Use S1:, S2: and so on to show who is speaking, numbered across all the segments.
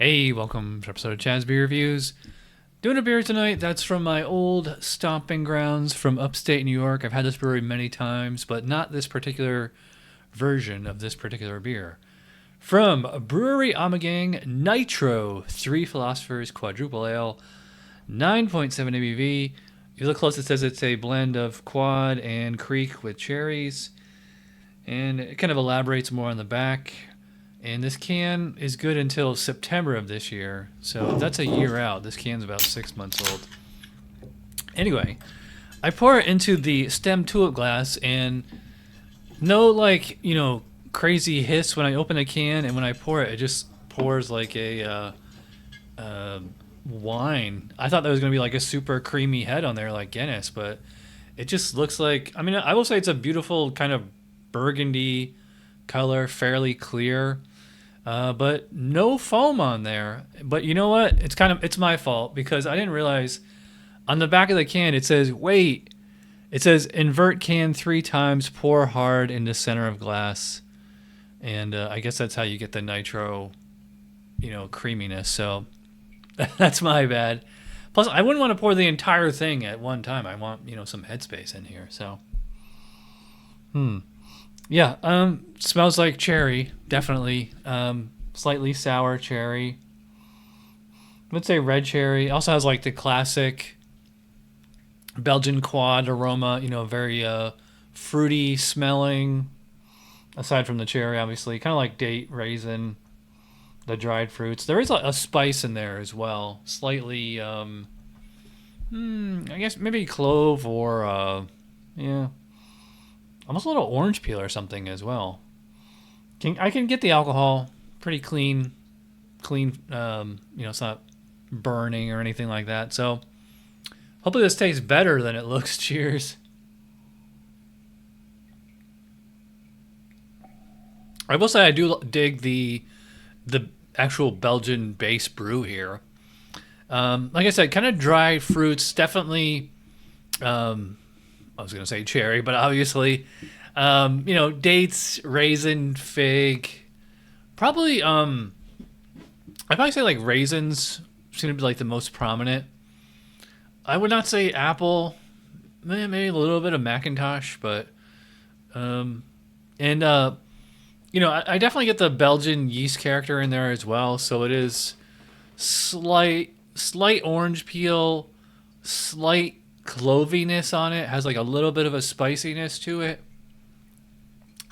S1: Hey, welcome to an episode of Chaz Beer Reviews. Doing a beer tonight that's from my old stomping grounds from upstate New York. I've had this brewery many times, but not this particular version of this particular beer. From Brewery Ommegang Nitro, 3 Philosophers quadruple ale, 9.7 ABV. You look close, it says it's a blend of quad and kriek with cherries, and it kind of elaborates more on the back. And this can is good until September of this year. So that's a year out. This can's about 6 months old. Anyway, I pour it into the stem tulip glass and no crazy hiss when I open a can, and when I pour it, it just pours like a wine. I thought there was going to be like a super creamy head on there like Guinness, but it just looks like, I mean, I will say it's a beautiful kind of burgundy color, fairly clear. But no foam on there. But you know what? It's my fault because I didn't realize on the back of the can it says invert can 3 times, pour hard in the center of glass. And I guess that's how you get the nitro, creaminess. So that's my bad. Plus, I wouldn't want to pour the entire thing at one time. I want, some headspace in here. So, Yeah, smells like cherry, definitely. Slightly sour cherry. Let's say red cherry. Also has like the classic Belgian quad aroma, very fruity smelling. Aside from the cherry, obviously. Kind of like date, raisin, the dried fruits. There is a spice in there as well. Slightly, I guess maybe clove or, yeah. Almost a little orange peel or something as well. I can get the alcohol pretty clean. It's not burning or anything like that. So hopefully this tastes better than it looks. Cheers. I will say I do dig the actual Belgian base brew here. Like I said, kind of dried fruits, definitely. I was going to say cherry, but obviously, dates, raisin, fig. Probably, I'd probably say like raisins seem to be like the most prominent. I would not say apple, maybe a little bit of Macintosh, but, I definitely get the Belgian yeast character in there as well. So it is slight orange peel, slight cloviness on it, has like a little bit of a spiciness to it.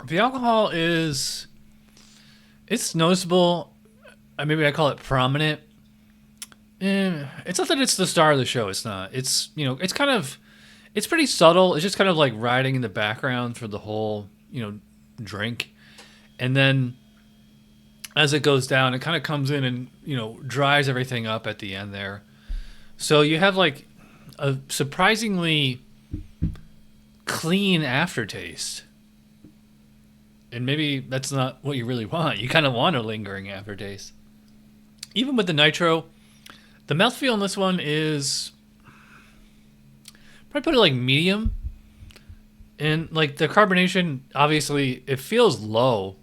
S1: The alcohol it's noticeable. Maybe I call it prominent. It's not that it's the star of the show. It's not. It's it's pretty subtle. It's just kind of like riding in the background for the whole drink, and then as it goes down, it kind of comes in and dries everything up at the end there. So you have like a surprisingly clean aftertaste. And maybe that's not what you really want. You kind of want a lingering aftertaste. Even with the nitro, the mouthfeel on this one is probably put it like medium. And like the carbonation, obviously, it feels low.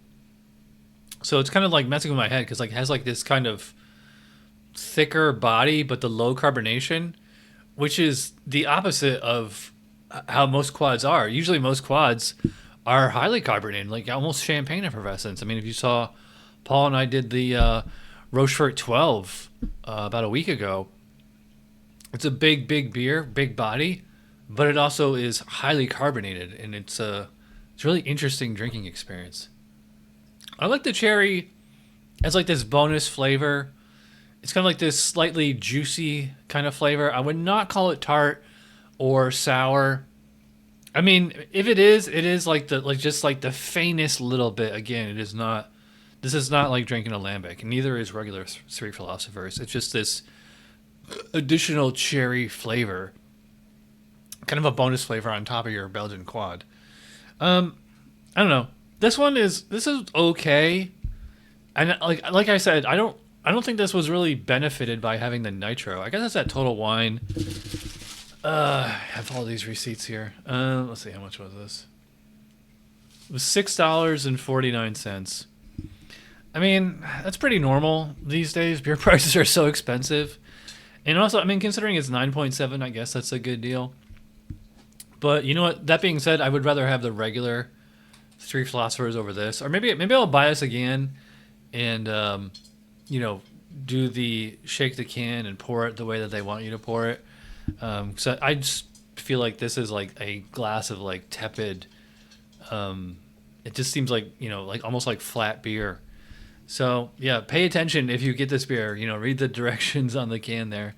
S1: So it's kind of like messing with my head because like it has like this kind of thicker body, but the low carbonation, which is the opposite of how most quads are. Usually most quads are highly carbonated, like almost champagne effervescence. I mean, if you saw Paul and I did the Rochefort 12 about a week ago, it's a big beer, big body, but it also is highly carbonated, and it's a really interesting drinking experience. I like the cherry as like this bonus flavor. It's kind of like this slightly juicy kind of flavor. I would not call it tart or sour. I mean, if it is like the faintest little bit. Again, it is not. This is not like drinking a lambic, and neither is regular 3 Philosophers. It's just this additional cherry flavor, kind of a bonus flavor on top of your Belgian quad. I don't know. This is okay, and like I said, I don't think this was really benefited by having the nitro. I guess that's at Total Wine. I have all these receipts here. Let's see, how much was this? It was $6.49. I mean, that's pretty normal these days. Beer prices are so expensive. And also, I mean, considering it's 9.7, I guess that's a good deal. But you know what? That being said, I would rather have the regular Three Philosophers over this. Or maybe I'll buy this again and, you know, do the shake the can and pour it the way that they want you to pour it. So I just feel like this is like a glass of like tepid. It just seems like, you know, like almost like flat beer. So yeah, pay attention if you get this beer. You know, read the directions on the can there.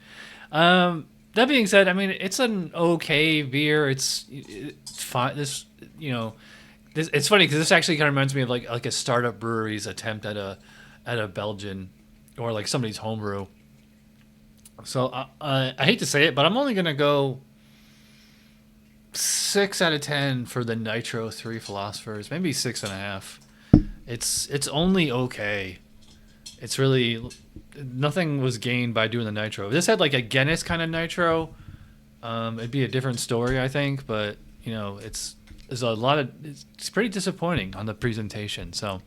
S1: That being said, I mean it's an okay beer. It's fine. This, you know, this, it's funny because this actually kind of reminds me of like a startup brewery's attempt at a Belgian or like somebody's homebrew. So I hate to say it, but I'm only gonna go 6 out of 10 for the Nitro Three Philosophers, maybe 6.5. It's only okay. It's really nothing was gained by doing the Nitro. If this had like a Guinness kind of Nitro, it'd be a different story, I think. But you know, there's a lot of it's pretty disappointing on the presentation. So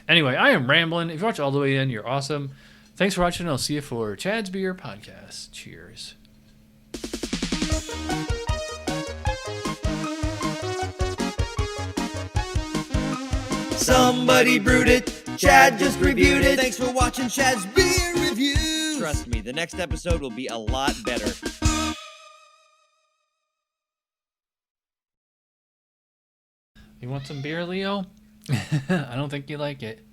S1: anyway, I am rambling. If you watch all the way in, you're awesome. Thanks for watching. I'll see you for Chad's Beer Podcast. Cheers.
S2: Somebody brewed it. Chad just reviewed it. Thanks for watching Chad's Beer Reviews.
S3: Trust me, the next episode will be a lot better.
S1: You want some beer, Leo? I don't think you like it.